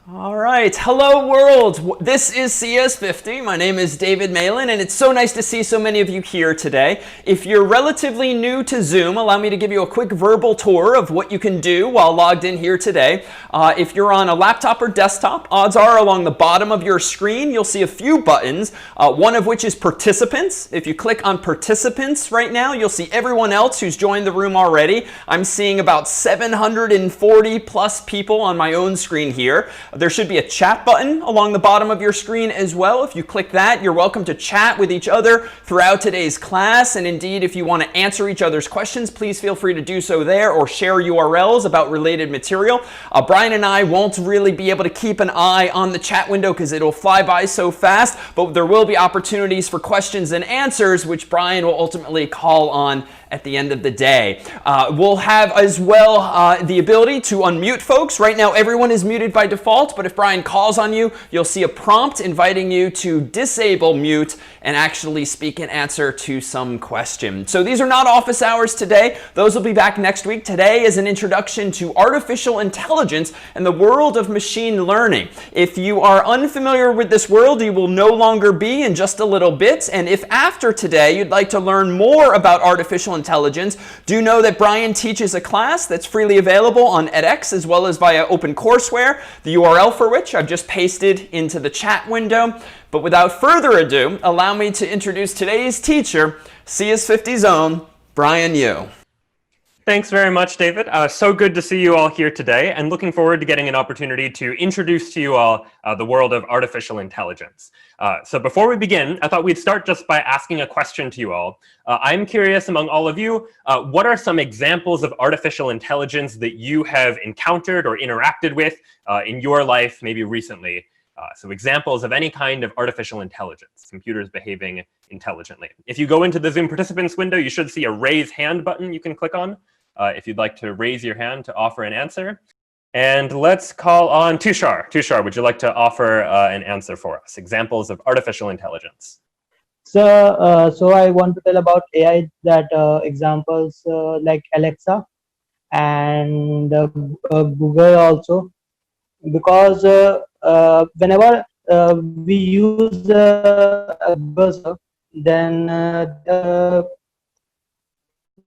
All right, hello world. This is CS50. My name is David Malan, and it's so nice to see so many of you here today. If you're relatively new to Zoom, allow me to give you a quick verbal tour of what you can do while logged in here today. If you're on a laptop or desktop, odds are along the bottom of your screen, you'll see a few buttons, one of which is participants. If you click on participants right now, you'll see everyone else who's joined the room already. I'm seeing about 740 plus people on my own screen here. There should be a chat button along the bottom of your screen as well. If you click that, you're welcome to chat with each other throughout today's class. And indeed, if you want to answer each other's questions, please feel free to do so there or share URLs about related material. Brian and I won't really be able to keep an eye on the chat window because it'll fly by so fast, but there will be opportunities for questions and answers, which Brian will ultimately call on at the end of the day. We'll have as well the ability to unmute folks. Right now, everyone is muted by default, but if Brian calls on you, you'll see a prompt inviting you to disable mute and actually speak and answer to some question. So these are not office hours today. Those will be back next week. Today is an introduction to artificial intelligence and the world of machine learning. If you are unfamiliar with this world, you will no longer be in just a little bit. And if after today you'd like to learn more about artificial intelligence, do know that Brian teaches a class that's freely available on edX as well as via OpenCourseWare, the URL for which I've just pasted into the chat window. But without further ado, allow me to introduce today's teacher, CS50's own Brian Yu. Thanks very much, David. So good to see you all here today, and looking forward to getting an opportunity to introduce to you all the world of artificial intelligence. So before we begin, I thought we'd start just by asking a question to you all. I'm curious among all of you, what are some examples of artificial intelligence that you have encountered or interacted with in your life, maybe recently? So examples of any kind of artificial intelligence, computers behaving intelligently. If you go into the Zoom participants window, you should see a raise hand button you can click on if you'd like to raise your hand to offer an answer. And let's call on Tushar. Tushar, would you like to offer an answer for us? Examples of artificial intelligence. So I want to tell about AI that examples like Alexa and Google also, because whenever we use a browser, then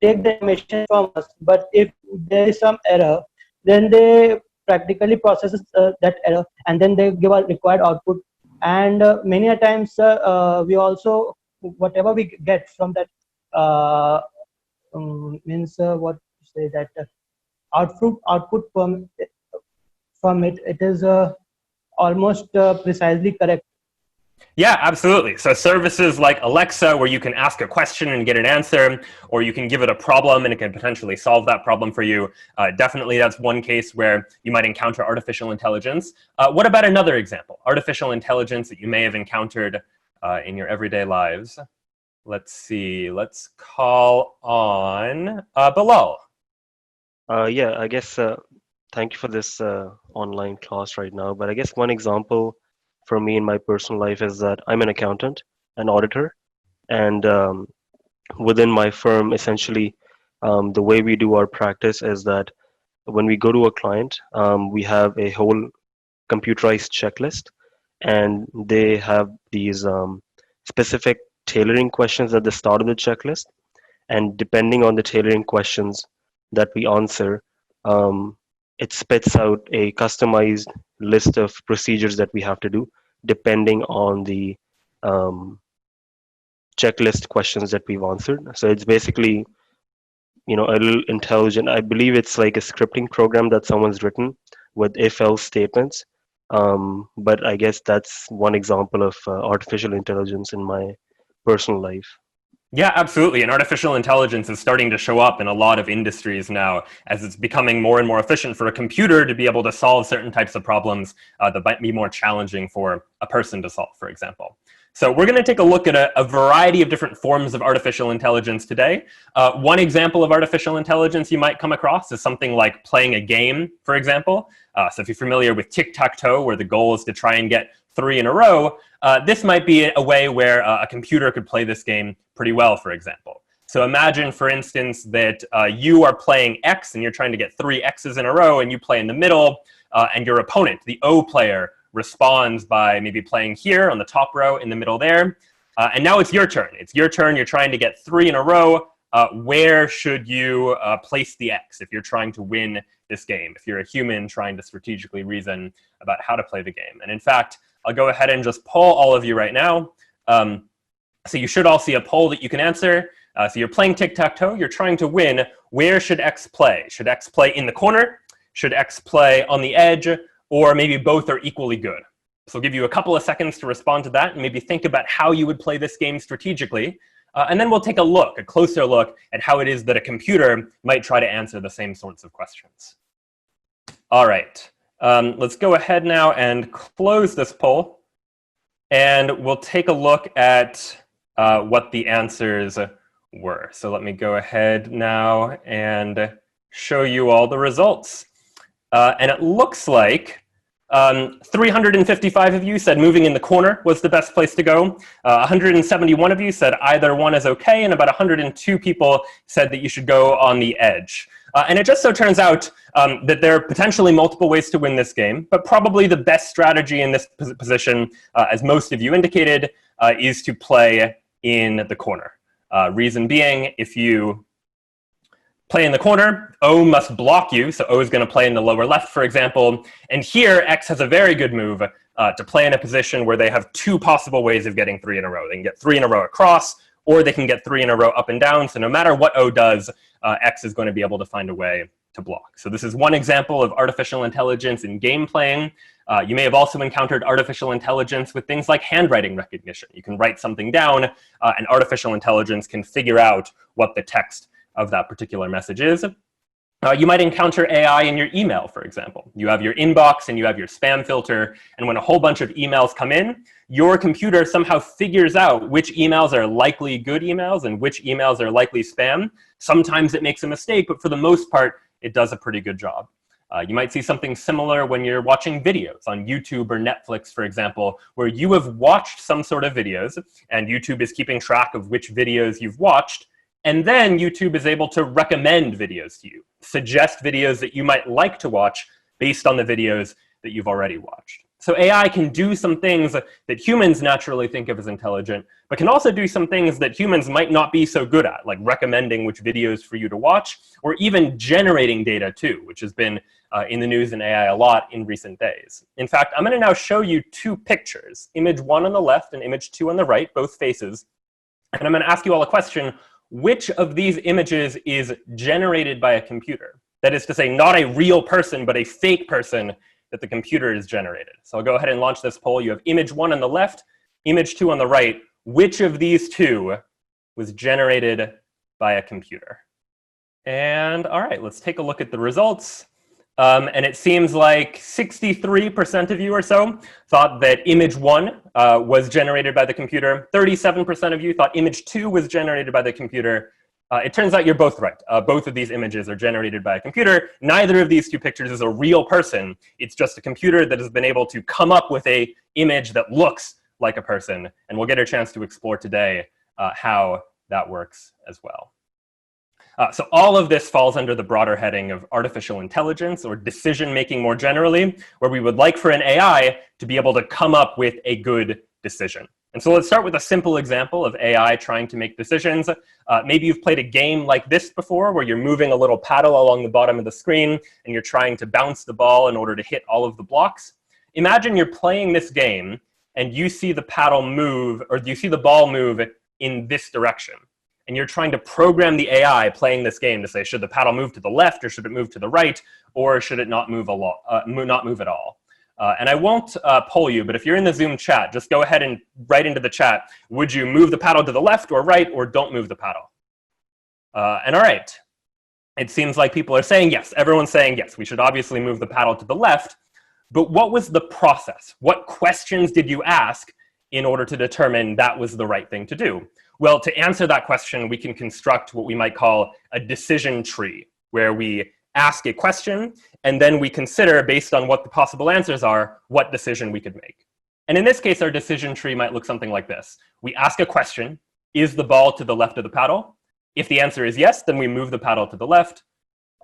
take the information from us. But if there is some error, then they practically processes that error, and then they give a required output. And many a times we also, whatever we get from that means what to say, that output from it is almost precisely correct. Yeah, absolutely. So services like Alexa, where you can ask a question and get an answer, or you can give it a problem and it can potentially solve that problem for you. Definitely that's one case where you might encounter artificial intelligence. What about another example? Artificial intelligence that you may have encountered in your everyday lives. Let's see. Let's call on Bilal. Yeah, I guess thank you for this online class right now. But I guess one example for me in my personal life is that I'm an accountant, an auditor, and within my firm, essentially, the way we do our practice is that when we go to a client, we have a whole computerized checklist, and they have these specific tailoring questions at the start of the checklist. And depending on the tailoring questions that we answer, it spits out a customized list of procedures that we have to do, depending on the checklist questions that we've answered. So it's basically, a little intelligent. I believe it's like a scripting program that someone's written with if-else statements. But I guess that's one example of artificial intelligence in my personal life. Yeah, absolutely. And artificial intelligence is starting to show up in a lot of industries now as it's becoming more and more efficient for a computer to be able to solve certain types of problems that might be more challenging for a person to solve, for example. So we're going to take a look at a variety of different forms of artificial intelligence today. One example of artificial intelligence you might come across is something like playing a game, for example. So if you're familiar with tic-tac-toe, where the goal is to try and get 3 in a row, this might be a way where a computer could play this game pretty well, for example. So imagine, for instance, that you are playing X and you're trying to get 3 X's in a row and you play in the middle. and your opponent, the O player, responds by maybe playing here on the top row in the middle there. And now it's your turn. It's your turn. You're trying to get 3 in a row. Where should you place the X if you're trying to win this game, if you're a human trying to strategically reason about how to play the game? And in fact, I'll go ahead and just poll all of you right now. So you should all see a poll that you can answer. So you're playing tic-tac-toe. You're trying to win. Where should X play? Should X play in the corner? Should X play on the edge? Or maybe both are equally good? So I'll give you a couple of seconds to respond to that and maybe think about how you would play this game strategically. And then we'll take a closer look at how it is that a computer might try to answer the same sorts of questions. All right, let's go ahead now and close this poll. And we'll take a look at what the answers were. So let me go ahead now and show you all the results. And it looks like 355 of you said moving in the corner was the best place to go. 171 of you said either one is okay, and about 102 people said that you should go on the edge. And it just so turns out that there are potentially multiple ways to win this game, but probably the best strategy in this position, as most of you indicated, is to play in the corner. Reason being, if you play in the corner, O must block you, so O is going to play in the lower left, for example. And here, X has a very good move to play in a position where they have 2 possible ways of getting 3 in a row. They can get 3 in a row across, or they can get 3 in a row up and down. So no matter what O does, X is going to be able to find a way to block. So this is one example of artificial intelligence in game playing. You may have also encountered artificial intelligence with things like handwriting recognition. You can write something down, and artificial intelligence can figure out what the text of that particular message is. You might encounter AI in your email, for example. You have your inbox and you have your spam filter, and when a whole bunch of emails come in, your computer somehow figures out which emails are likely good emails and which emails are likely spam. Sometimes it makes a mistake, but for the most part, it does a pretty good job. You might see something similar when you're watching videos on YouTube or Netflix, for example, where you have watched some sort of videos, and YouTube is keeping track of which videos you've watched. And then YouTube is able to recommend videos to you, suggest videos that you might like to watch based on the videos that you've already watched. So AI can do some things that humans naturally think of as intelligent, but can also do some things that humans might not be so good at, like recommending which videos for you to watch, or even generating data too, which has been in the news in AI a lot in recent days. In fact, I'm going to now show you 2 pictures, image 1 on the left and image 2 on the right, both faces. And I'm going to ask you all a question. Which of these images is generated by a computer? That is to say, not a real person, but a fake person that the computer has generated. So I'll go ahead and launch this poll. You have image 1 on the left, image 2 on the right. Which of these 2 was generated by a computer? And all right, let's take a look at the results. And it seems like 63% of you or so thought that image 1 was generated by the computer. 37% of you thought image 2 was generated by the computer. It turns out you're both right. Both of these images are generated by a computer. Neither of these 2 pictures is a real person. It's just a computer that has been able to come up with an image that looks like a person. And we'll get a chance to explore today how that works as well. So all of this falls under the broader heading of artificial intelligence or decision-making more generally, where we would like for an AI to be able to come up with a good decision. And so let's start with a simple example of AI trying to make decisions. Maybe you've played a game like this before, where you're moving a little paddle along the bottom of the screen, and you're trying to bounce the ball in order to hit all of the blocks. Imagine you're playing this game, and you see the paddle move, or you see the ball move in this direction. And you're trying to program the AI playing this game to say, should the paddle move to the left, or should it move to the right, or should it not move at all? And I won't poll you, but if you're in the Zoom chat, just go ahead and write into the chat, would you move the paddle to the left or right, or don't move the paddle? And all right, it seems like people are saying yes. Everyone's saying yes, we should obviously move the paddle to the left. But what was the process? What questions did you ask in order to determine that was the right thing to do? Well, to answer that question, we can construct what we might call a decision tree, where we ask a question, and then we consider, based on what the possible answers are, what decision we could make. And in this case, our decision tree might look something like this. We ask a question, is the ball to the left of the paddle? If the answer is yes, then we move the paddle to the left.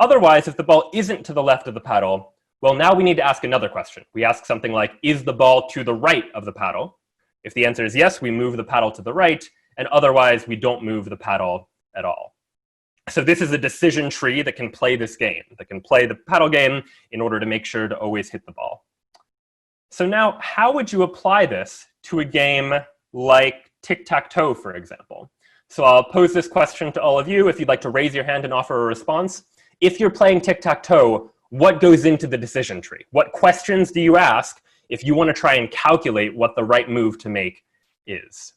Otherwise, if the ball isn't to the left of the paddle, Well, now we need to ask another question. We ask something like, is the ball to the right of the paddle? If the answer is yes, we move the paddle to the right, and otherwise we don't move the paddle at all. So this is a decision tree that can play this game, that can play the paddle game in order to make sure to always hit the ball. So now, how would you apply this to a game like tic-tac-toe, for example? So I'll pose this question to all of you. If you'd like to raise your hand and offer a response. If you're playing tic-tac-toe, what goes into the decision tree? What questions do you ask if you want to try and calculate what the right move to make is?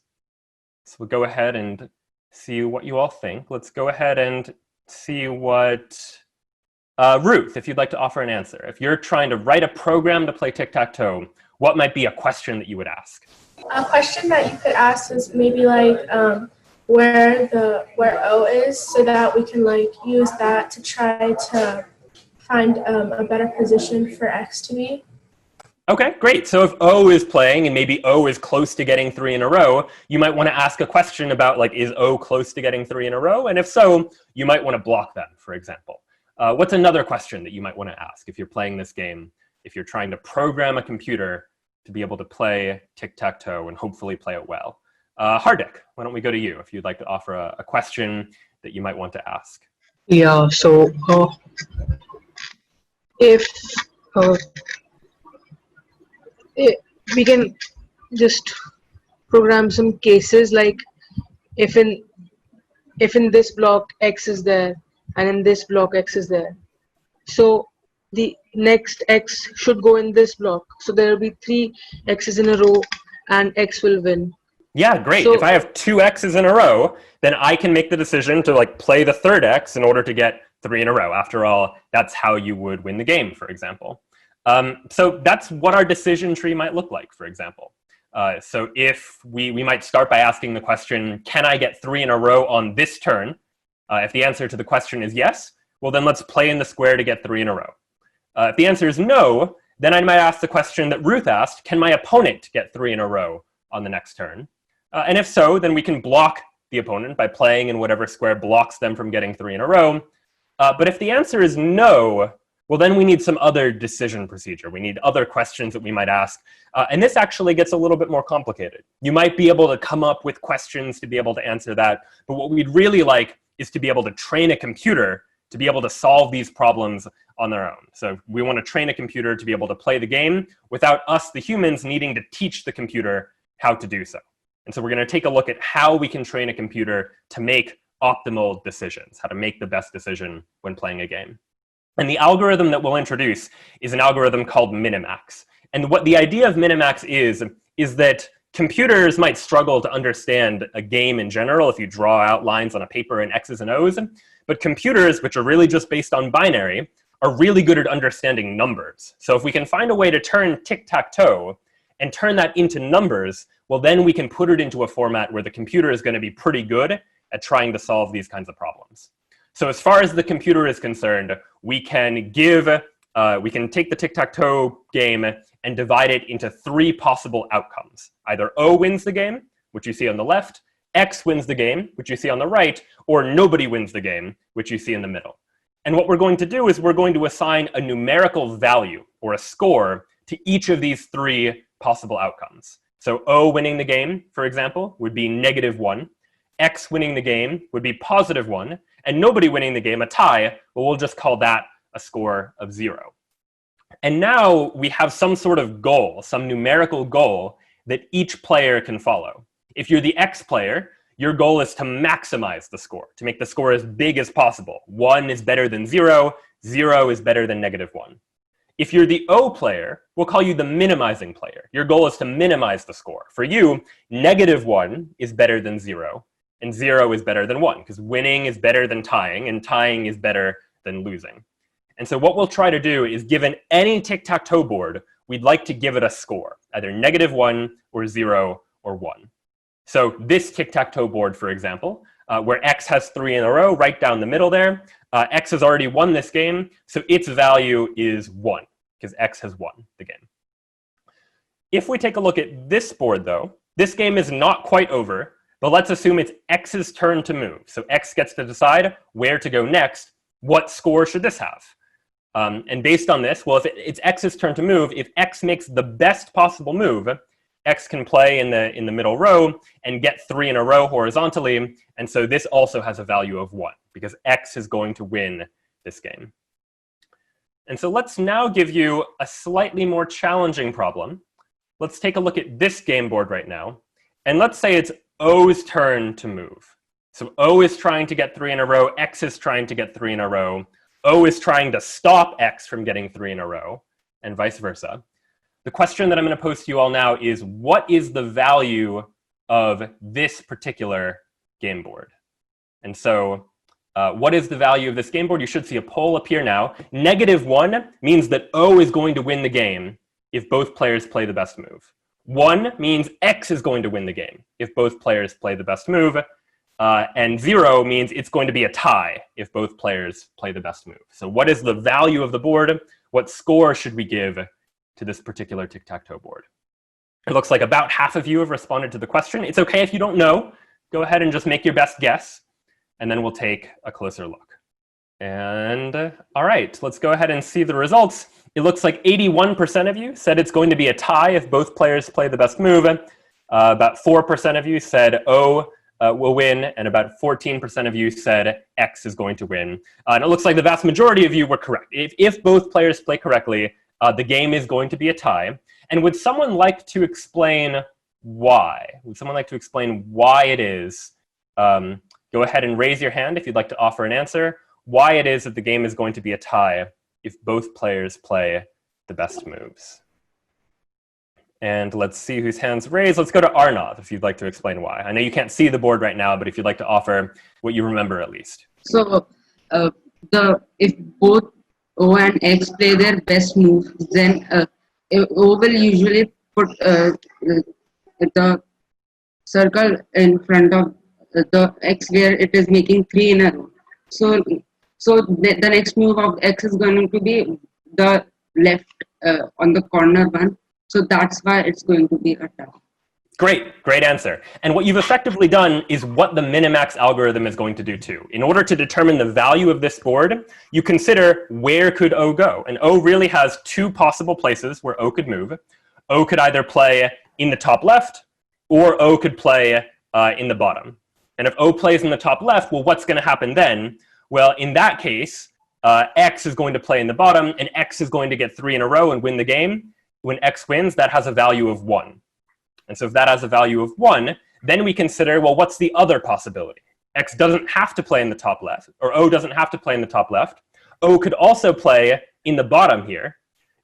So we'll go ahead and see what you all think. Let's go ahead and see what Ruth, if you'd like to offer an answer. If you're trying to write a program to play tic-tac-toe, what might be a question that you would ask? A question that you could ask is maybe like where O is, so that we can like use that to try to find a better position for X to be. Okay, great. So if O is playing and maybe O is close to getting 3 in a row, you might want to ask a question about like, is O close to getting 3 in a row? And if so, you might want to block them, for example. What's another question that you might want to ask if you're playing this game, if you're trying to program a computer to be able to play tic-tac-toe and hopefully play it well? Hardik, why don't we go to you if you'd like to offer a question that you might want to ask? Yeah, so if we can just program some cases like if in this block X is there and in this block X is there, so the next X should go in this block, so there will be 3 X's in a row and X will win. Yeah, great. So, if I have 2 X's in a row, then I can make the decision to like play the third X in order to get 3 in a row. After all, that's how you would win the game, for example. So that's what our decision tree might look like, for example. So if we might start by asking the question, can I get 3 in a row on this turn? If the answer to the question is yes, well then let's play in the square to get 3 in a row. If the answer is no, then I might ask the question that Ruth asked, can my opponent get 3 in a row on the next turn? And if so, then we can block the opponent by playing in whatever square blocks them from getting 3 in a row. But if the answer is no, well, then we need some other decision procedure. We need other questions that we might ask. And this actually gets a little bit more complicated. You might be able to come up with questions to be able to answer that. But what we'd really like is to be able to train a computer to be able to solve these problems on their own. So we want to train a computer to be able to play the game without us, the humans, needing to teach the computer how to do so. And so we're going to take a look at how we can train a computer to make optimal decisions, how to make the best decision when playing a game. And the algorithm that we'll introduce is an algorithm called minimax. And what the idea of minimax is that computers might struggle to understand a game in general if you draw out lines on a paper in X's and O's. But computers, which are really just based on binary, are really good at understanding numbers. So if we can find a way to turn tic-tac-toe and turn that into numbers, well, then we can put it into a format where the computer is going to be pretty good at trying to solve these kinds of problems. So as far as the computer is concerned, we can take the tic-tac-toe game and divide it into 3 possible outcomes. Either O wins the game, which you see on the left, X wins the game, which you see on the right, or nobody wins the game, which you see in the middle. And what we're going to do is we're going to assign a numerical value, or a score, to each of these 3 possible outcomes. So O winning the game, for example, would be -1. X winning the game would be +1. And nobody winning the game, a tie, well, we'll just call that a score of 0. And now we have some sort of goal, some numerical goal that each player can follow. If you're the X player, your goal is to maximize the score, to make the score as big as possible. 1 is better than 0, 0 is better than -1. If you're the O player, we'll call you the minimizing player. Your goal is to minimize the score. For you, -1 is better than 0, and 0 is better than 1, because winning is better than tying, and tying is better than losing. And so what we'll try to do is, given any tic-tac-toe board, we'd like to give it a score, either -1 or 0 or 1. So this tic-tac-toe board, for example, where X has 3 in a row, right down the middle there, X has already won this game, so its value is 1, because X has won the game. If we take a look at this board, though, this game is not quite over, but let's assume it's X's turn to move. So X gets to decide where to go next. What score should this have? And based on this, well, if it's X's turn to move, if X makes the best possible move, X can play in the middle row and get 3 in a row horizontally. And so this also has a value of 1 because X is going to win this game. And so let's now give you a slightly more challenging problem. Let's take a look at this game board right now. And let's say it's O's turn to move. So O is trying to get 3 in a row. X is trying to get 3 in a row. O is trying to stop X from getting 3 in a row, and vice versa. The question that I'm going to pose to you all now is, what is the value of this particular game board? And so what is the value of this game board? You should see a poll appear now. -1 means that O is going to win the game if both players play the best move. 1 means X is going to win the game if both players play the best move. And 0 means it's going to be a tie if both players play the best move. So what is the value of the board? What score should we give to this particular tic-tac-toe board? It looks like about half of you have responded to the question. It's okay if you don't know. Go ahead and just make your best guess, and then we'll take a closer look. And all right, let's go ahead and see the results. It looks like 81% of you said it's going to be a tie if both players play the best move. About 4% of you said O will win, and about 14% of you said X is going to win. And it looks like the vast majority of you were correct. If both players play correctly, the game is going to be a tie. And would someone like to explain why? Would someone like to explain why it is? Go ahead and raise your hand if you'd like to offer an answer. Why it is that the game is going to be a tie if both players play the best moves. And let's see whose hand's raised. Let's go to Arnav, if you'd like to explain why. I know you can't see the board right now, but if you'd like to offer what you remember at least. So, if both O and X play their best move, then O will usually put the circle in front of the X where it is making 3 in a row. So the next move of X is going to be the left on the corner one. So that's why it's going to be a tie. Great answer. And what you've effectively done is what the minimax algorithm is going to do too. In order to determine the value of this board, you consider where could O go. And O really has 2 possible places where O could move. O could either play in the top left, or O could play in the bottom. And if O plays in the top left, well, what's going to happen then? Well, in that case, X is going to play in the bottom, and X is going to get 3 in a row and win the game. When X wins, that has a value of 1. And so if that has a value of 1, then we consider, well, what's the other possibility? X doesn't have to play in the top left, or O doesn't have to play in the top left. O could also play in the bottom here,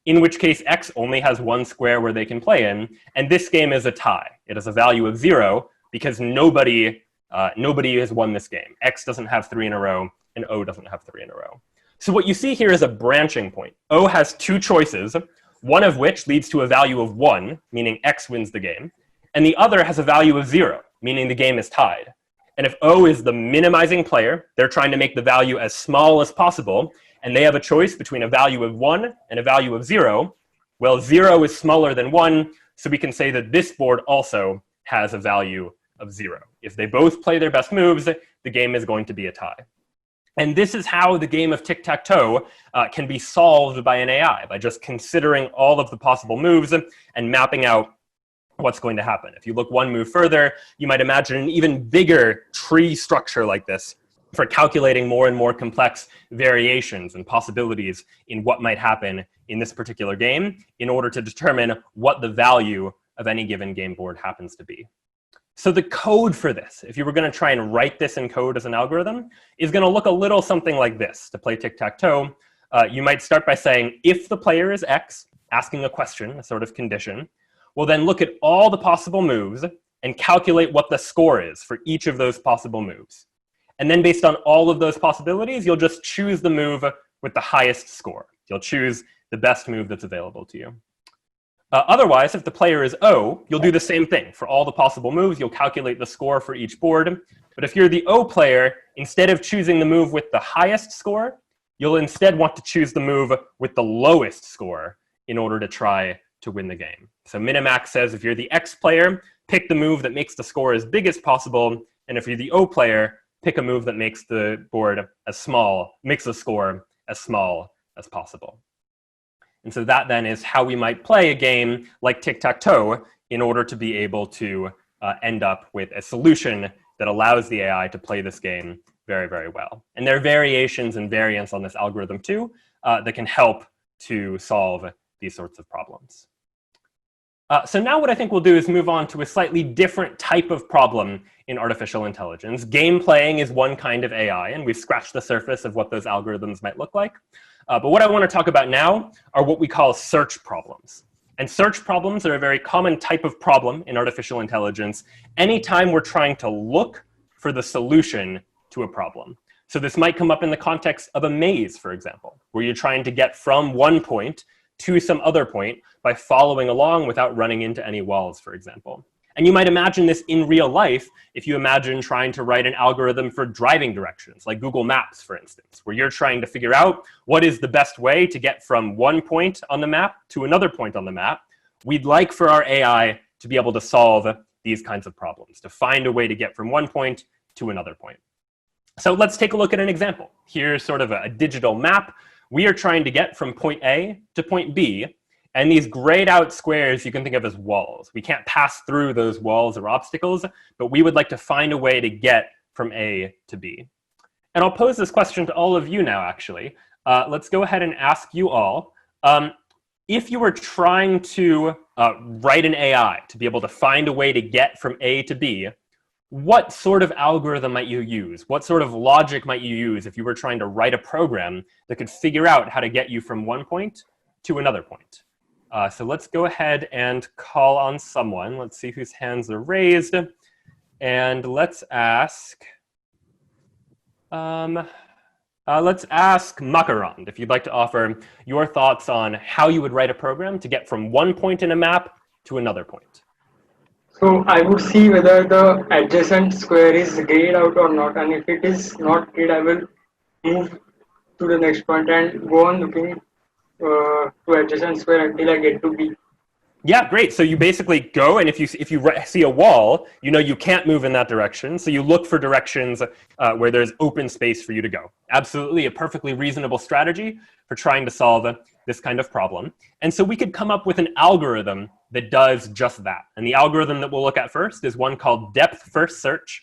in which case X only has 1 square where they can play in, and this game is a tie. It has a value of 0 because nobody has won this game. X doesn't have 3 in a row, and O doesn't have 3 in a row. So what you see here is a branching point. O has 2 choices, one of which leads to a value of 1, meaning X wins the game, and the other has a value of 0, meaning the game is tied. And if O is the minimizing player, they're trying to make the value as small as possible, and they have a choice between a value of 1 and a value of 0, well, 0 is smaller than 1, so we can say that this board also has a value of 0. If they both play their best moves, the game is going to be a tie. And this is how the game of tic-tac-toe can be solved by an AI, by just considering all of the possible moves and mapping out what's going to happen. If you look 1 move further, you might imagine an even bigger tree structure like this for calculating more and more complex variations and possibilities in what might happen in this particular game in order to determine what the value of any given game board happens to be. So the code for this, if you were going to try and write this in code as an algorithm, is going to look a little something like this. To play tic-tac-toe, you might start by saying, if the player is X, asking a question, a sort of condition, we'll then look at all the possible moves and calculate what the score is for each of those possible moves. And then based on all of those possibilities, you'll just choose the move with the highest score. You'll choose the best move that's available to you. Otherwise, if the player is O, you'll do the same thing. For all the possible moves, you'll calculate the score for each board. But if you're the O player, instead of choosing the move with the highest score, you'll instead want to choose the move with the lowest score in order to try to win the game. So Minimax says if you're the X player, pick the move that makes the score as big as possible. And if you're the O player, pick a move that makes the board as small, makes the score as small as possible. And so that then is how we might play a game like tic-tac-toe in order to be able to end up with a solution that allows the AI to play this game very, very well. And there are variations and variants on this algorithm too that can help to solve these sorts of problems. So now what I think we'll do is move on to a slightly different type of problem in artificial intelligence. Game playing is one kind of AI, and we've scratched the surface of what those algorithms might look like. But what I want to talk about now are what we call search problems. And search problems are a very common type of problem in artificial intelligence anytime we're trying to look for the solution to a problem. So this might come up in the context of a maze, for example, where you're trying to get from one point to some other point by following along without running into any walls, for example. And you might imagine this in real life if you imagine trying to write an algorithm for driving directions, like Google Maps, for instance, where you're trying to figure out what is the best way to get from one point on the map to another point on the map. We'd like for our AI to be able to solve these kinds of problems, to find a way to get from one point to another point. So let's take a look at an example. Here's sort of a digital map. We are trying to get from point A to point B. And these grayed out squares you can think of as walls. We can't pass through those walls or obstacles, but we would like to find a way to get from A to B. And I'll pose this question to all of you now, actually. Let's go ahead and ask you all, if you were trying to write an AI to be able to find a way to get from A to B, what sort of algorithm might you use? What sort of logic might you use if you were trying to write a program that could figure out how to get you from one point to another point? So let's go ahead and call on someone. Let's see whose hands are raised. And let's ask Makarand, if you'd like to offer your thoughts on how you would write a program to get from one point in a map to another point. So I would see whether the adjacent square is grayed out or not. And if it is not grayed, I will move to the next point and go on looking to adjacent square until I get to B. Yeah, great. So you basically go, and if you see a wall, you know you can't move in that direction. So you look for directions where there's open space for you to go. Absolutely a perfectly reasonable strategy for trying to solve this kind of problem. And so we could come up with an algorithm that does just that. And the algorithm that we'll look at first is one called DepthFirst Search.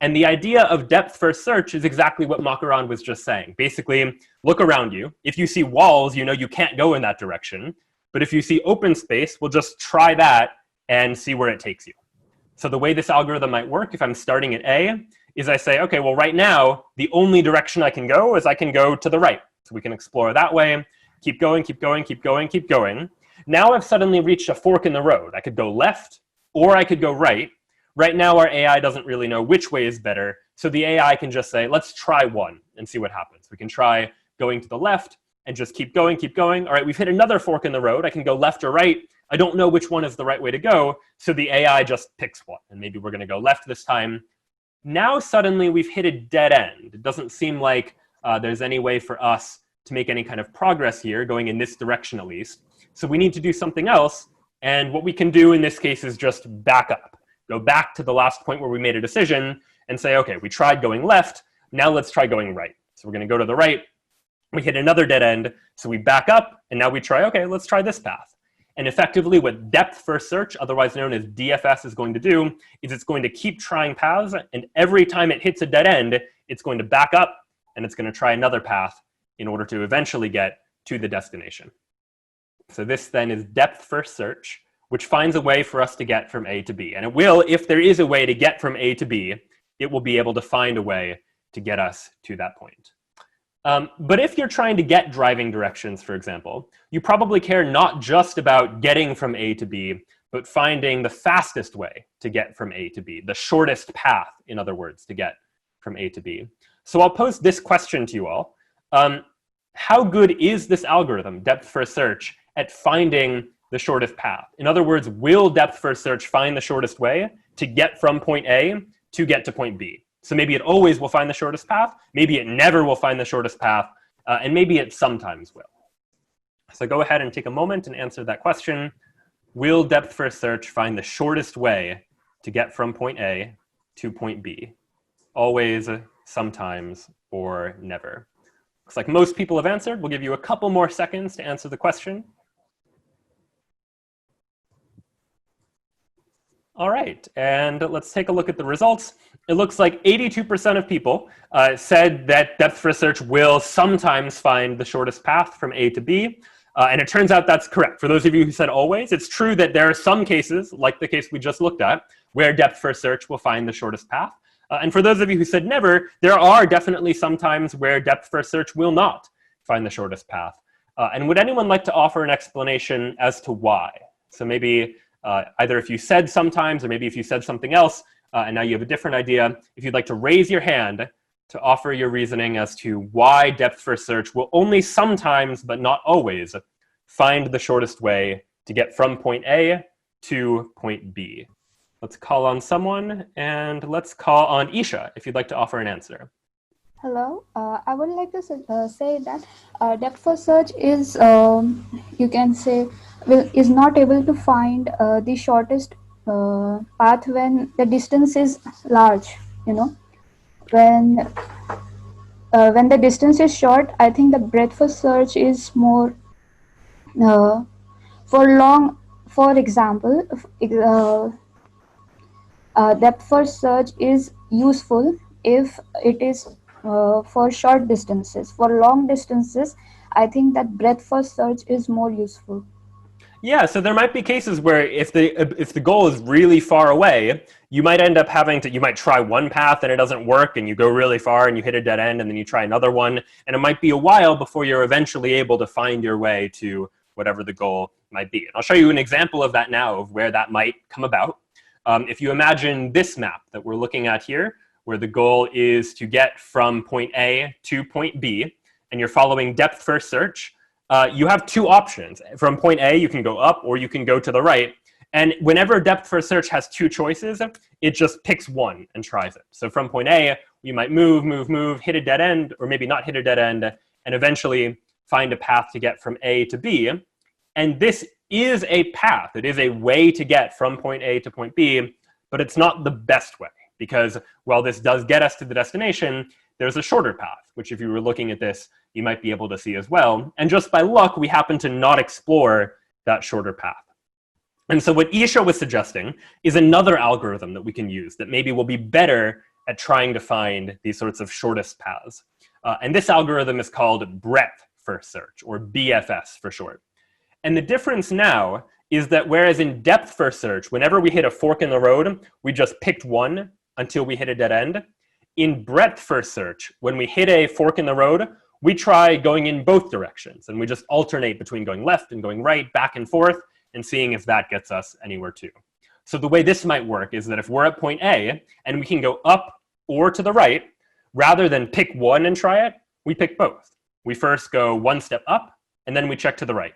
And the idea of DepthFirst Search is exactly what Makarand was just saying. Basically, look around you. If you see walls, you know you can't go in that direction. But if you see open space, we'll just try that and see where it takes you. So the way this algorithm might work, if I'm starting at A, is I say, okay, well, right now, the only direction I can go is I can go to the right. So we can explore that way, keep going, keep going, keep going, keep going. Now I've suddenly reached a fork in the road. I could go left, or I could go right. Right now, our AI doesn't really know which way is better. So the AI can just say, let's try one and see what happens. We can try going to the left and just keep going, keep going. All right, we've hit another fork in the road. I can go left or right. I don't know which one is the right way to go. So the AI just picks one. And maybe we're going to go left this time. Now suddenly we've hit a dead end. It doesn't seem like there's any way for us to make any kind of progress here, going in this direction at least. So we need to do something else. And what we can do in this case is just back up. Go back to the last point where we made a decision and say, okay, we tried going left. Now let's try going right. So we're going to go to the right. We hit another dead end. So we back up. And now we try, okay, let's try this path. And effectively what DepthFirst Search, otherwise known as DFS, is going to do is it's going to keep trying paths. And every time it hits a dead end, it's going to back up and it's going to try another path in order to eventually get to the destination. So this then is DepthFirst Search, which finds a way for us to get from A to B. And it will, if there is a way to get from A to B, it will be able to find a way to get us to that point. But if you're trying to get driving directions, for example, you probably care not just about getting from A to B, but finding the fastest way to get from A to B, the shortest path, in other words, to get from A to B. So I'll pose this question to you all. How good is this algorithm, DepthFirst Search, at finding the shortest path? In other words, will DepthFirst Search find the shortest way to get from point A to get to point B? So maybe it always will find the shortest path, maybe it never will find the shortest path, and maybe it sometimes will. So go ahead and take a moment and answer that question. Will DepthFirst Search find the shortest way to get from point A to point B? Always, sometimes, or never. Looks like most people have answered. We'll give you a couple more seconds to answer the question. All right, and let's take a look at the results. It looks like 82% of people said that DepthFirst Search will sometimes find the shortest path from A to B. And it turns out that's correct. For those of you who said always, it's true that there are some cases, like the case we just looked at, where DepthFirst Search will find the shortest path. And for those of you who said never, there are definitely some times where DepthFirst Search will not find the shortest path. And would anyone like to offer an explanation as to why? So maybe either if you said sometimes, or maybe if you said something else, and now you have a different idea, if you'd like to raise your hand to offer your reasoning as to why DepthFirst Search will only sometimes, but not always, find the shortest way to get from point A to point B. Let's call on someone, and let's call on Isha, if you'd like to offer an answer. Hello, I would like to say that DepthFirst Search is, you can say, is not able to find the shortest path when the distance is large. You know, when the distance is short, I think the breadth-first search is more for long. For example, depth-first search is useful if it is for short distances. For long distances, I think that breadth-first search is more useful. Yeah, so there might be cases where if the goal is really far away, you might end up having to, you might try one path and it doesn't work and you go really far and you hit a dead end and then you try another one, and it might be a while before you're eventually able to find your way to whatever the goal might be. And I'll show you an example of that now, of where that might come about. If you imagine this map that we're looking at here, where the goal is to get from point A to point B, and you're following depth-first search, you have two options. From point A, you can go up or you can go to the right. And whenever depth-first search has two choices, it just picks one and tries it. So from point A, you might move, hit a dead end, or maybe not hit a dead end, and eventually find a path to get from A to B. And this is a path. It is a way to get from point A to point B, but it's not the best way, because while this does get us to the destination, there's a shorter path, which if you were looking at this, you might be able to see as well. And just by luck, we happen to not explore that shorter path. And so what Isha was suggesting is another algorithm that we can use that maybe will be better at trying to find these sorts of shortest paths. And this algorithm is called breadth-first search, or BFS for short. And the difference now is that whereas in depth-first search, whenever we hit a fork in the road, we just picked one until we hit a dead end. In breadth-first search, when we hit a fork in the road, we try going in both directions, and we just alternate between going left and going right, back and forth, and seeing if that gets us anywhere too. So the way this might work is that if we're at point A, and we can go up or to the right, rather than pick one and try it, we pick both. We first go one step up, and then we check to the right.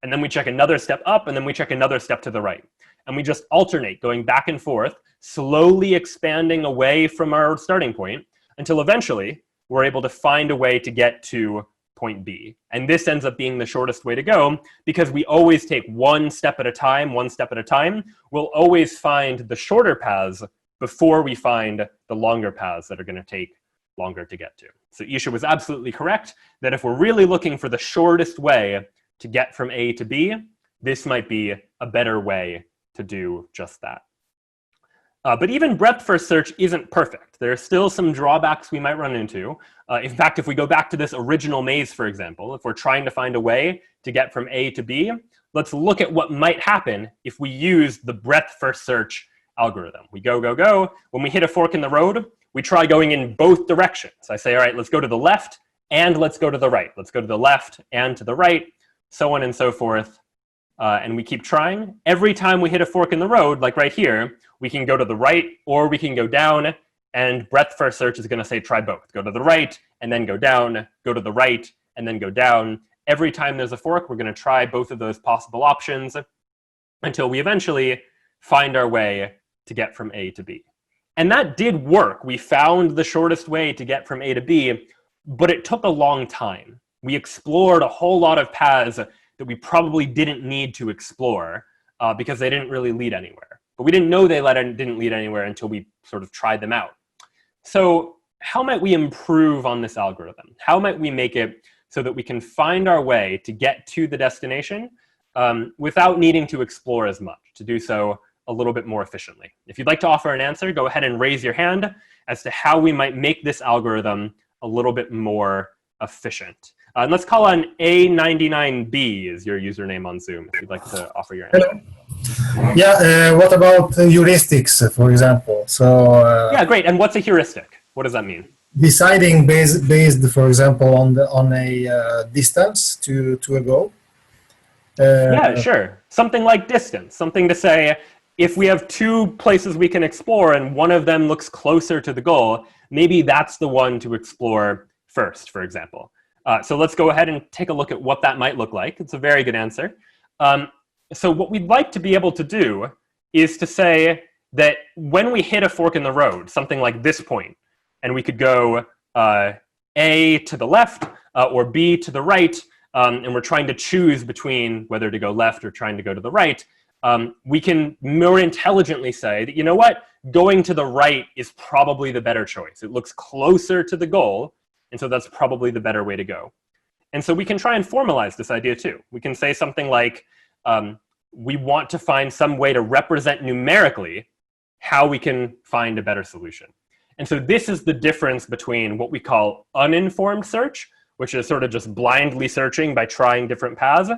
And then we check another step up, and then we check another step to the right. And we just alternate, going back and forth, slowly expanding away from our starting point, until eventually we're able to find a way to get to point B. And this ends up being the shortest way to go, because we always take one step at a time, one step at a time. We'll always find the shorter paths before we find the longer paths that are going to take longer to get to. So Isha was absolutely correct that if we're really looking for the shortest way to get from A to B, this might be a better way to do just that. But even breadth-first search isn't perfect. There are still some drawbacks we might run into. In fact, if we go back to this original maze, for example, if we're trying to find a way to get from A to B, let's look at what might happen if we use the breadth-first search algorithm. We go, go, go. When we hit a fork in the road, we try going in both directions. I say, all right, let's go to the left and let's go to the right. Let's go to the left and to the right, so on and so forth. And we keep trying. Every time we hit a fork in the road, like right here, we can go to the right or we can go down, and breadth-first search is going to say try both. Go to the right and then go down, go to the right and then go down. Every time there's a fork, we're going to try both of those possible options until we eventually find our way to get from A to B. And that did work. We found the shortest way to get from A to B, but it took a long time. We explored a whole lot of paths that we probably didn't need to explore because they didn't really lead anywhere. But we didn't know they didn't lead anywhere until we sort of tried them out. So how might we improve on this algorithm? How might we make it so that we can find our way to get to the destination without needing to explore as much, to do so a little bit more efficiently? If you'd like to offer an answer, go ahead and raise your hand as to how we might make this algorithm a little bit more efficient. And let's call on A99B is your username on Zoom, if you'd like to offer your answer. Yeah, what about heuristics, for example? So yeah, great. And what's a heuristic? What does that mean? Deciding based, for example, on a distance to a goal. Yeah, sure. Something like distance. Something to say, if we have two places we can explore and one of them looks closer to the goal, maybe that's the one to explore first, for example. So let's go ahead and take a look at what that might look like. It's a very good answer. So what we'd like to be able to do is to say that when we hit a fork in the road, something like this point, and we could go A to the left or B to the right, and we're trying to choose between whether to go left or trying to go to the right, we can more intelligently say that, you know what, going to the right is probably the better choice. It looks closer to the goal, and so that's probably the better way to go. And so we can try and formalize this idea too. We can say something like, we want to find some way to represent numerically how we can find a better solution. And so this is the difference between what we call uninformed search, which is sort of just blindly searching by trying different paths,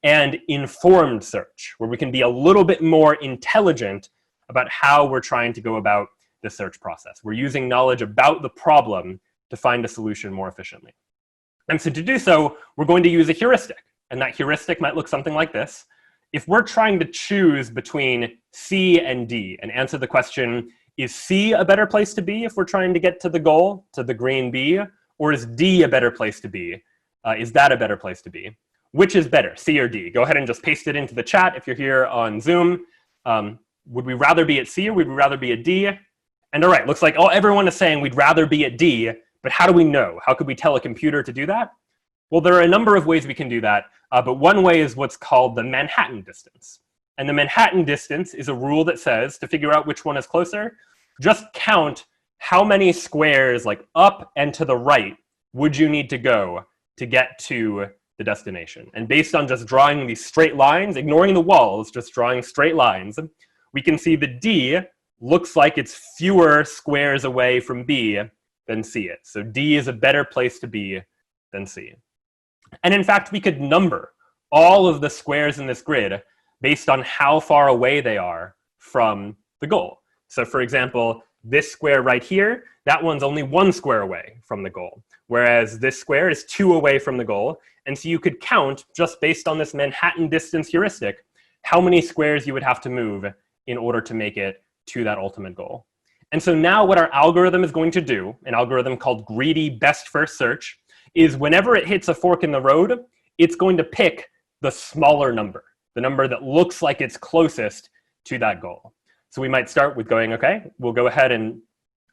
and informed search, where we can be a little bit more intelligent about how we're trying to go about the search process. We're using knowledge about the problem to find a solution more efficiently. And so to do so, we're going to use a heuristic. And that heuristic might look something like this. If we're trying to choose between C and D and answer the question, is C a better place to be if we're trying to get to the goal, to the green B, or is D a better place to be? Is that a better place to be? Which is better, C or D? Go ahead and just paste it into the chat if you're here on Zoom. Would we rather be at C or would we rather be at D? And all right, looks like everyone is saying we'd rather be at D, but how do we know? How could we tell a computer to do that? Well, there are a number of ways we can do that, but one way is what's called the Manhattan distance. And the Manhattan distance is a rule that says, to figure out which one is closer, just count how many squares, like up and to the right, would you need to go to get to the destination. And based on just drawing these straight lines, ignoring the walls, just drawing straight lines, we can see that D looks like it's fewer squares away from B than C is. So D is a better place to be than C. And in fact, we could number all of the squares in this grid based on how far away they are from the goal. So for example, this square right here, that one's only 1 square away from the goal, whereas this square is 2 away from the goal. And so you could count, just based on this Manhattan distance heuristic, how many squares you would have to move in order to make it to that ultimate goal. And so now what our algorithm is going to do, an algorithm called greedy best first search, is whenever it hits a fork in the road, it's going to pick the smaller number, the number that looks like it's closest to that goal. So we might start with going, okay, we'll go ahead and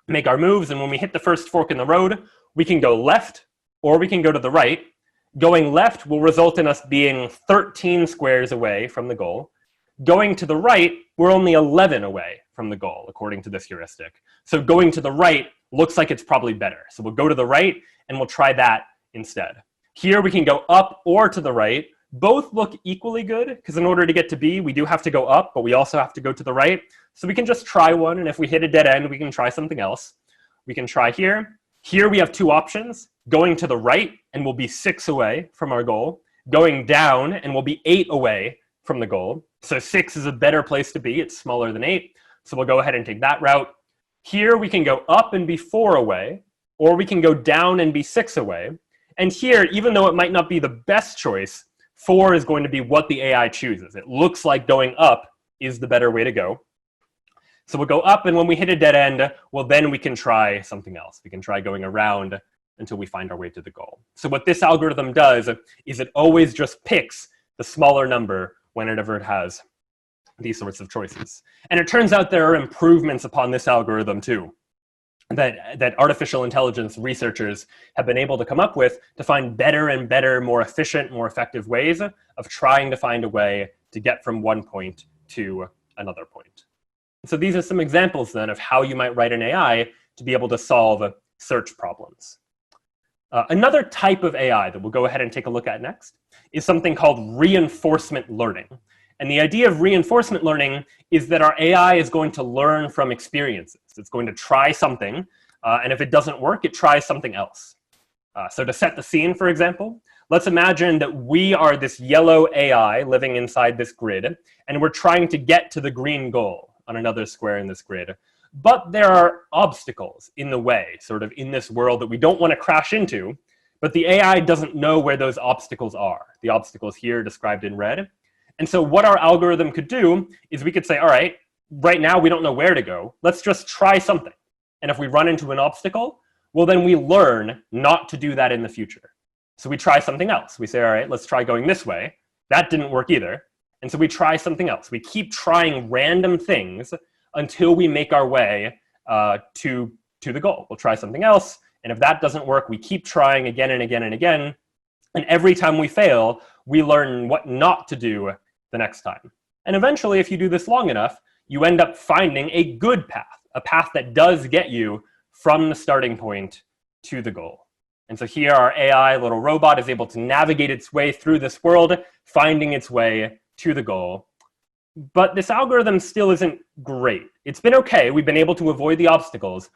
make our moves, and when we hit the first fork in the road, we can go left or we can go to the right. Going left will result in us being 13 squares away from the goal. Going to the right, we're only 11 away from the goal, according to this heuristic. So going to the right looks like it's probably better. So we'll go to the right, and we'll try that instead. Here we can go up or to the right. Both look equally good, because in order to get to B, we do have to go up, but we also have to go to the right. So we can just try one, and if we hit a dead end, we can try something else. We can try here. Here we have 2 options. Going to the right, and we'll be 6 away from our goal. Going down, and we'll be 8 away from the goal. So 6 is a better place to be. It's smaller than 8. So we'll go ahead and take that route. Here we can go up and be 4 away, or we can go down and be 6 away. And here, even though it might not be the best choice, 4 is going to be what the AI chooses. It looks like going up is the better way to go. So we'll go up, and when we hit a dead end, well, then we can try something else. We can try going around until we find our way to the goal. So what this algorithm does is it always just picks the smaller number whenever it has these sorts of choices. And it turns out there are improvements upon this algorithm too, that artificial intelligence researchers have been able to come up with to find better and better, more efficient, more effective ways of trying to find a way to get from one point to another point. So these are some examples then of how you might write an AI to be able to solve search problems. Another type of AI that we'll go ahead and take a look at next is something called reinforcement learning. And the idea of reinforcement learning is that our AI is going to learn from experiences. It's going to try something, and if it doesn't work, it tries something else. So to set the scene, for example, let's imagine that we are this yellow AI living inside this grid, and we're trying to get to the green goal on another square in this grid. But there are obstacles in the way, sort of in this world that we don't want to crash into, but the AI doesn't know where those obstacles are. The obstacles here described in red. And so what our algorithm could do is we could say, all right, right now we don't know where to go. Let's just try something. And if we run into an obstacle, well, then we learn not to do that in the future. So we try something else. We say, all right, let's try going this way. That didn't work either. And so we try something else. We keep trying random things until we make our way to the goal. We'll try something else. And if that doesn't work, we keep trying again and again and again. And every time we fail, we learn what not to do the next time. And eventually, if you do this long enough, you end up finding a good path, a path that does get you from the starting point to the goal. And so here our AI little robot is able to navigate its way through this world, finding its way to the goal. But this algorithm still isn't great. It's been okay. We've been able to avoid the obstacles.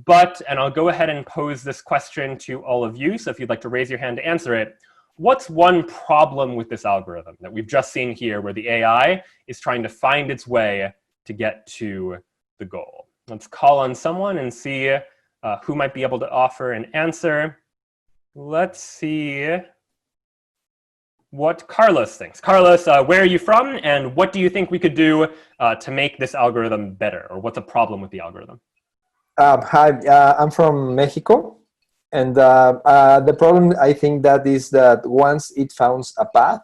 But, and I'll go ahead and pose this question to all of you, so if you'd like to raise your hand to answer it, what's one problem with this algorithm that we've just seen here where the AI is trying to find its way to get to the goal? Let's call on someone and see who might be able to offer an answer. Let's see what Carlos thinks. Carlos, where are you from, and what do you think we could do to make this algorithm better, or what's a problem with the algorithm? Hi, I'm from Mexico, and the problem I think that is that once it finds a path,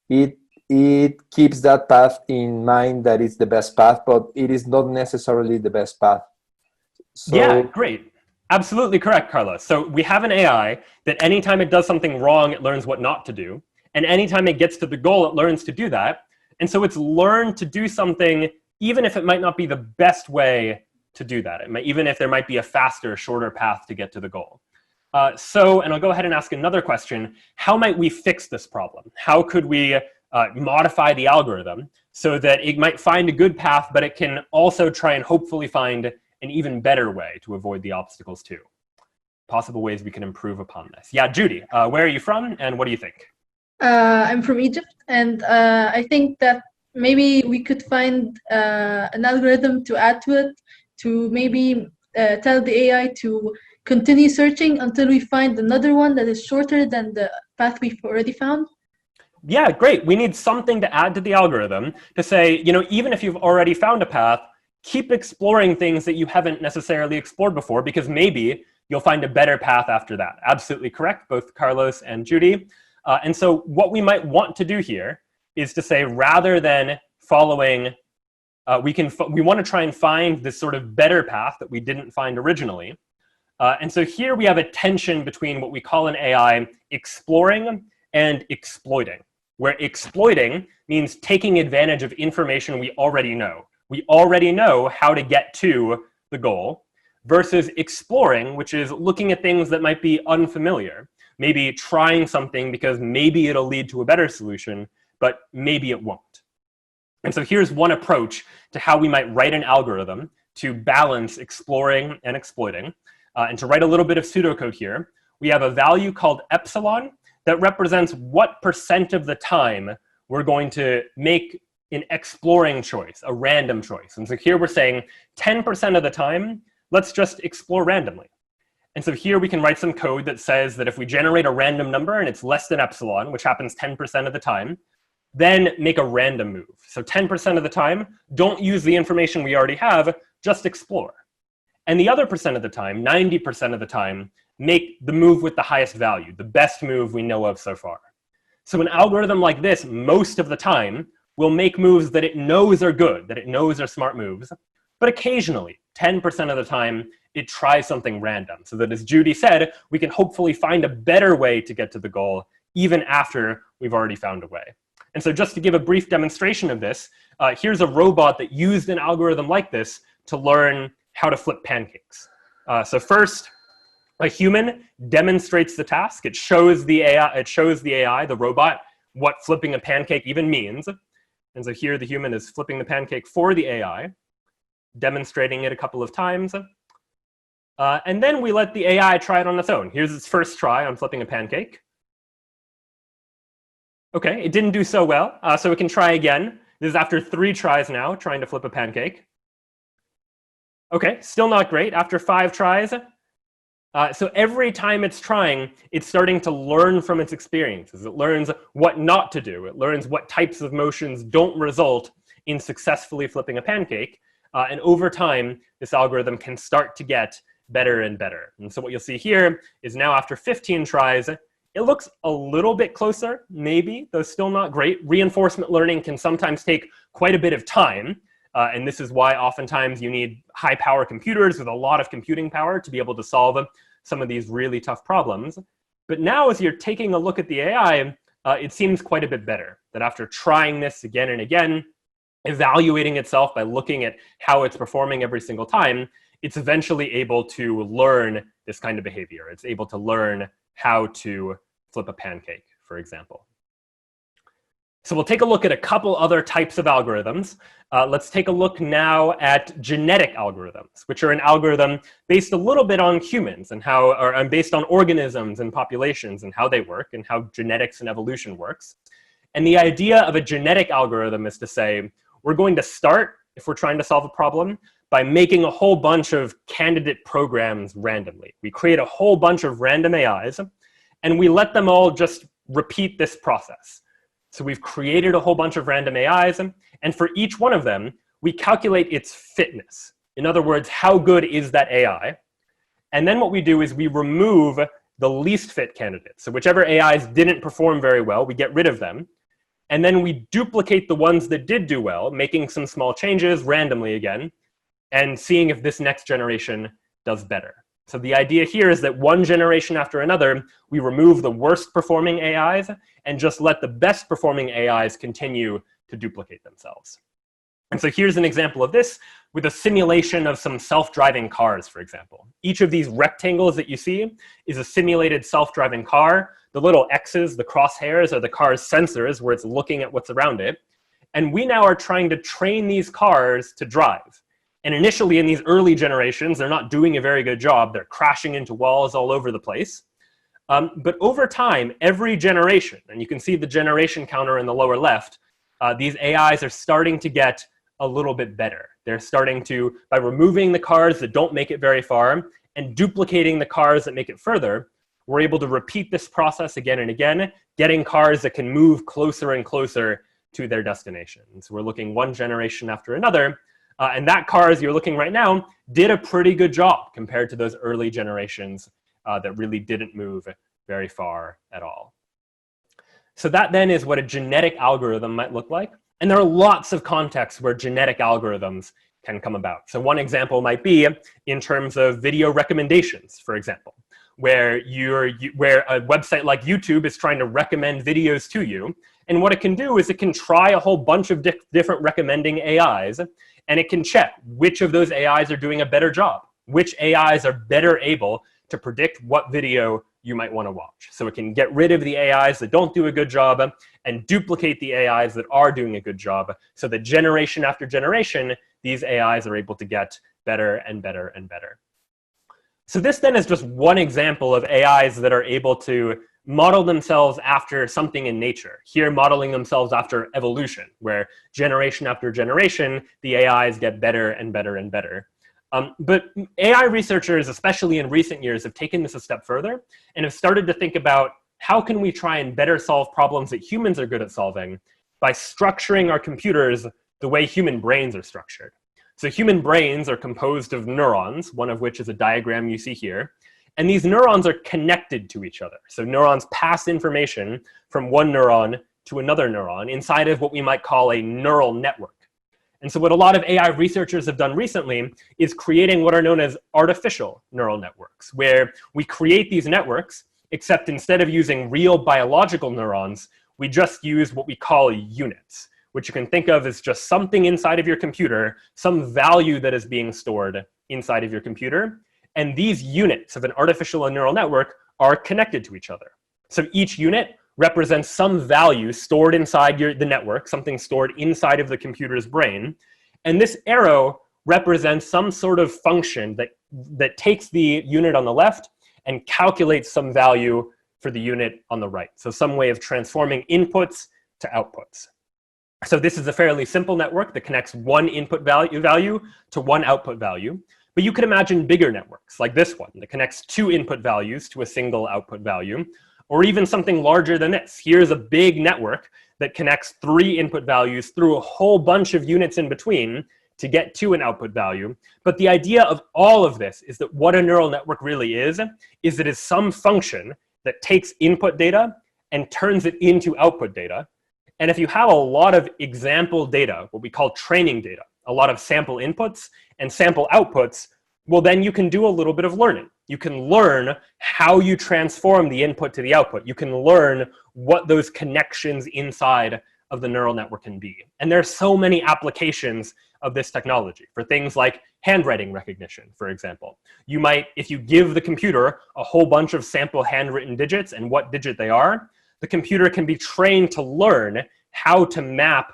it keeps that path in mind that it's the best path, but it is not necessarily the best path. So, yeah, great. Absolutely correct, Carlos. So we have an AI that anytime it does something wrong, it learns what not to do. And anytime it gets to the goal, it learns to do that. And so it's learned to do something, even if it might not be the best way to do that. Even if there might be a faster, shorter path to get to the goal. And I'll go ahead and ask another question. How might we fix this problem? How could we modify the algorithm so that it might find a good path, but it can also try and hopefully find an even better way to avoid the obstacles too? Possible ways we can improve upon this. Yeah, Judy, where are you from, and what do you think? I'm from Egypt, and I think that maybe we could find an algorithm to add to it to maybe tell the AI to continue searching until we find another one that is shorter than the path we've already found. Yeah, great. We need something to add to the algorithm to say, you know, even if you've already found a path, keep exploring things that you haven't necessarily explored before, because maybe you'll find a better path after that. Absolutely correct, both Carlos and Judy. And so what we might want to do here is to say, rather than following, we want to try and find this sort of better path that we didn't find originally. And so here we have a tension between what we call in AI exploring and exploiting, where exploiting means taking advantage of information we already know. We already know how to get to the goal, versus exploring, which is looking at things that might be unfamiliar. Maybe trying something because maybe it'll lead to a better solution, but maybe it won't. And so here's one approach to how we might write an algorithm to balance exploring and exploiting. And to write a little bit of pseudocode here, we have a value called epsilon that represents what % of the time we're going to make an exploring choice, a random choice. And so here we're saying 10% of the time, let's just explore randomly. And so here we can write some code that says that if we generate a random number and it's less than epsilon, which happens 10% of the time, then make a random move. So 10% of the time, don't use the information we already have, just explore. And the other % of the time, 90% of the time, make the move with the highest value, the best move we know of so far. So an algorithm like this, most of the time, will make moves that it knows are good, that it knows are smart moves. But occasionally, 10% of the time, it tries something random. So that, as Judy said, we can hopefully find a better way to get to the goal, even after we've already found a way. And so just to give a brief demonstration of this, here's a robot that used an algorithm like this to learn how to flip pancakes. So first, A human demonstrates the task. It shows the AI, the robot, what flipping a pancake even means. And so here the human is flipping the pancake for the AI, demonstrating it a couple of times. And then we let the AI try it on its own. Here's its first try on flipping a pancake. Okay, it didn't do so well, so it can try again. This is after 3 tries now, trying to flip a pancake. Okay, still not great. After 5 tries, so every time it's trying, it's starting to learn from its experiences. It learns what not to do. It learns what types of motions don't result in successfully flipping a pancake. And over time, this algorithm can start to get better and better. And so what you'll see here is now after 15 tries, it looks a little bit closer, maybe, though still not great. Reinforcement learning can sometimes take quite a bit of time. And this is why oftentimes you need high power computers with a lot of computing power to be able to solve some of these really tough problems. But now as you're taking a look at the AI, it seems quite a bit better. That after trying this again and again, evaluating itself by looking at how it's performing every single time, it's eventually able to learn this kind of behavior. It's able to learn how to flip a pancake, for example. So we'll take a look at a couple other types of algorithms. Let's take a look now at genetic algorithms, which are an algorithm based a little bit on humans and how, or based on organisms and populations and how they work and how genetics and evolution works. And the idea of a genetic algorithm is to say, we're going to start, if we're trying to solve a problem, by making a whole bunch of candidate programs randomly. We create a whole bunch of random AIs, and we let them all just repeat this process. So we've created a whole bunch of random AIs, and for each one of them, we calculate its fitness. In other words, how good is that AI? And then what we do is we remove the least fit candidates. So whichever AIs didn't perform very well, we get rid of them. And then we duplicate the ones that did do well, making some small changes randomly again, and seeing if this next generation does better. So the idea here is that one generation after another, we remove the worst performing AIs and just let the best performing AIs continue to duplicate themselves. And so here's an example of this with a simulation of some self-driving cars, for example. Each of these rectangles that you see is a simulated self-driving car. The little X's, the crosshairs, are the car's sensors where it's looking at what's around it. And we now are trying to train these cars to drive. And initially in these early generations, they're not doing a very good job. They're crashing into walls all over the place. But over time, every generation, and you can see the generation counter in the lower left, these AIs are starting to get a little bit better. They're starting to, by removing the cars that don't make it very far and duplicating the cars that make it further, we're able to repeat this process again and again, getting cars that can move closer and closer to their destination. And so we're looking one generation after another, and that car, as you're looking right now, did a pretty good job compared to those early generations that really didn't move very far at all. So that then is what a genetic algorithm might look like. And there are lots of contexts where genetic algorithms can come about. So one example might be in terms of video recommendations, for example, where a website like YouTube is trying to recommend videos to you. And what it can do is it can try a whole bunch of different recommending AIs, and it can check which of those AIs are doing a better job, which AIs are better able to predict what video you might want to watch. So it can get rid of the AIs that don't do a good job and duplicate the AIs that are doing a good job, so that generation after generation, these AIs are able to get better and better and better. So this then is just one example of AIs that are able to model themselves after something in nature. Here, modeling themselves after evolution, where generation after generation, the AIs get better and better and better. But AI researchers, especially in recent years, have taken this a step further and have started to think about how can we try and better solve problems that humans are good at solving by structuring our computers the way human brains are structured. So human brains are composed of neurons, one of which is a diagram you see here. And these neurons are connected to each other. So neurons pass information from one neuron to another neuron inside of what we might call a neural network. And so what a lot of AI researchers have done recently is creating what are known as artificial neural networks, where we create these networks, except instead of using real biological neurons, we just use what we call units, which you can think of as just something inside of your computer, some value that is being stored inside of your computer. And these units of an artificial neural network are connected to each other. So each unit represents some value stored inside the network, something stored inside of the computer's brain. And this arrow represents some sort of function that takes the unit on the left and calculates some value for the unit on the right. So some way of transforming inputs to outputs. So this is a fairly simple network that connects one input value to one output value. But you could imagine bigger networks like this one that connects two input values to a single output value, or even something larger than this. Here's a big network that connects 3 input values through a whole bunch of units in between to get to an output value. But the idea of all of this is that what a neural network really is it is some function that takes input data and turns it into output data. And if you have a lot of example data, what we call training data, a lot of sample inputs and sample outputs, well, then you can do a little bit of learning. You can learn how you transform the input to the output. You can learn what those connections inside of the neural network can be. And there are so many applications of this technology for things like handwriting recognition, for example. You might, if you give the computer a whole bunch of sample handwritten digits and what digit they are, the computer can be trained to learn how to map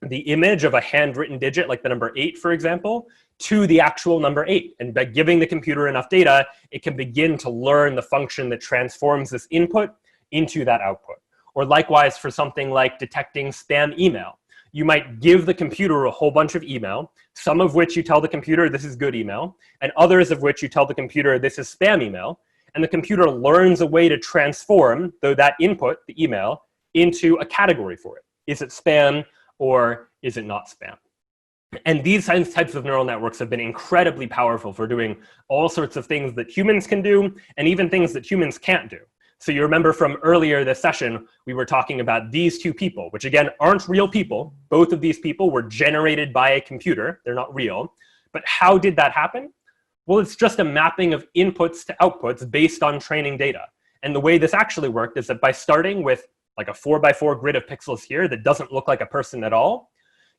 the image of a handwritten digit, like the number 8, for example, to the actual number 8. And by giving the computer enough data, it can begin to learn the function that transforms this input into that output. Or likewise for something like detecting spam email. You might give the computer a whole bunch of email, some of which you tell the computer this is good email, and others of which you tell the computer this is spam email. And the computer learns a way to transform that input, the email, into a category for it. Is it spam or is it not spam? And these types of neural networks have been incredibly powerful for doing all sorts of things that humans can do, and even things that humans can't do. So you remember from earlier this session, we were talking about these two people, which again, aren't real people. Both of these people were generated by a computer. They're not real. But how did that happen? Well, it's just a mapping of inputs to outputs based on training data. And the way this actually worked is that by starting with like a 4x4 grid of pixels here that doesn't look like a person at all,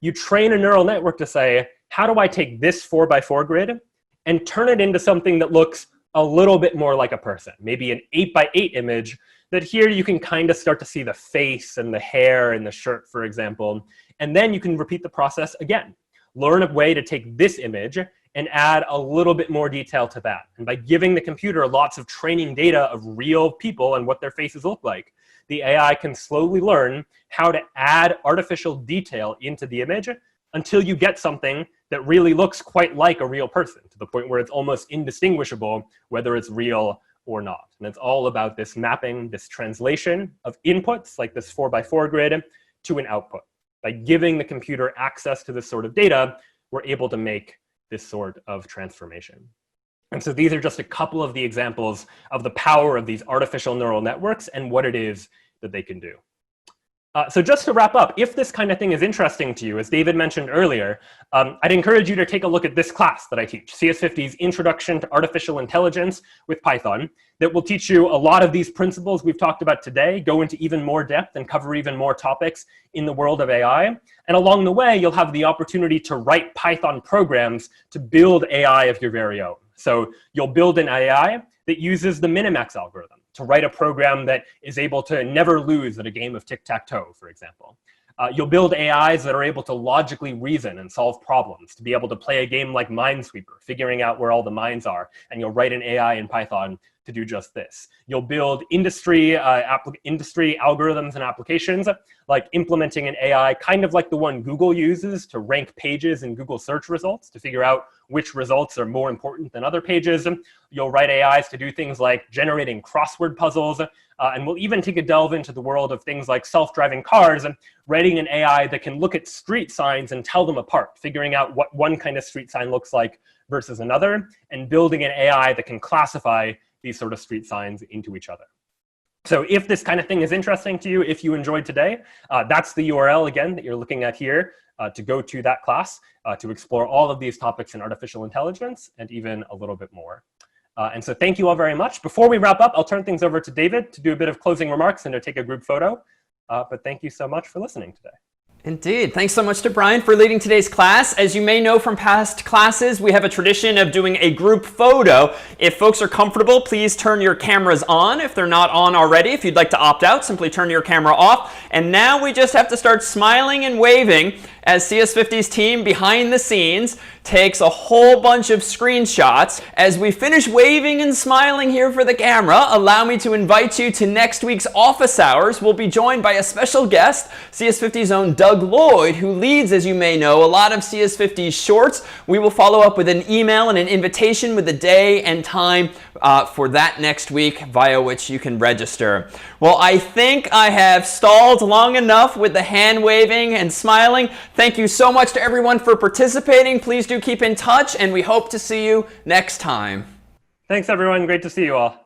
you train a neural network to say, how do I take this 4x4 grid and turn it into something that looks a little bit more like a person, maybe an 8x8 image that here you can kind of start to see the face and the hair and the shirt, for example. And then you can repeat the process again. Learn a way to take this image and add a little bit more detail to that. And by giving the computer lots of training data of real people and what their faces look like, the AI can slowly learn how to add artificial detail into the image until you get something that really looks quite like a real person, to the point where it's almost indistinguishable whether it's real or not. And it's all about this mapping, this translation of inputs, like this 4x4 grid, to an output. By giving the computer access to this sort of data, we're able to make this sort of transformation. And so these are just a couple of the examples of the power of these artificial neural networks and what it is that they can do. So just to wrap up, if this kind of thing is interesting to you, as David mentioned earlier, I'd encourage you to take a look at this class that I teach, CS50's Introduction to Artificial Intelligence with Python, that will teach you a lot of these principles we've talked about today, go into even more depth and cover even more topics in the world of AI. And along the way, you'll have the opportunity to write Python programs to build AI of your very own. So you'll build an AI that uses the minimax algorithm to write a program that is able to never lose at a game of tic-tac-toe, for example. You'll build AIs that are able to logically reason and solve problems, to be able to play a game like Minesweeper, figuring out where all the mines are, and you'll write an AI in Python to do just this. You'll build industry algorithms and applications, like implementing an AI kind of like the one Google uses to rank pages in Google search results, to figure out which results are more important than other pages. You'll write AIs to do things like generating crossword puzzles, and we'll even take a delve into the world of things like self-driving cars, and writing an AI that can look at street signs and tell them apart, figuring out what one kind of street sign looks like versus another, and building an AI that can classify these sort of street signs into each other. So if this kind of thing is interesting to you, if you enjoyed today, that's the URL again that you're looking at here to go to that class to explore all of these topics in artificial intelligence and even a little bit more. And so thank you all very much. Before we wrap up, I'll turn things over to David to do a bit of closing remarks and to take a group photo. But thank you so much for listening today. Indeed. Thanks so much to Brian for leading today's class. As you may know from past classes, we have a tradition of doing a group photo. If folks are comfortable, please turn your cameras on. If they're not on already, if you'd like to opt out, simply turn your camera off. And now we just have to start smiling and waving as CS50's team behind the scenes takes a whole bunch of screenshots. As we finish waving and smiling here for the camera, allow me to invite you to next week's office hours. We'll be joined by a special guest, CS50's own Doug Lloyd, who leads, as you may know, a lot of CS50's shorts. We will follow up with an email and an invitation with the day and time for that next week via which you can register. Well, I think I have stalled long enough with the hand waving and smiling. Thank you so much to everyone for participating. Please do keep in touch, and we hope to see you next time. Thanks, everyone. Great to see you all.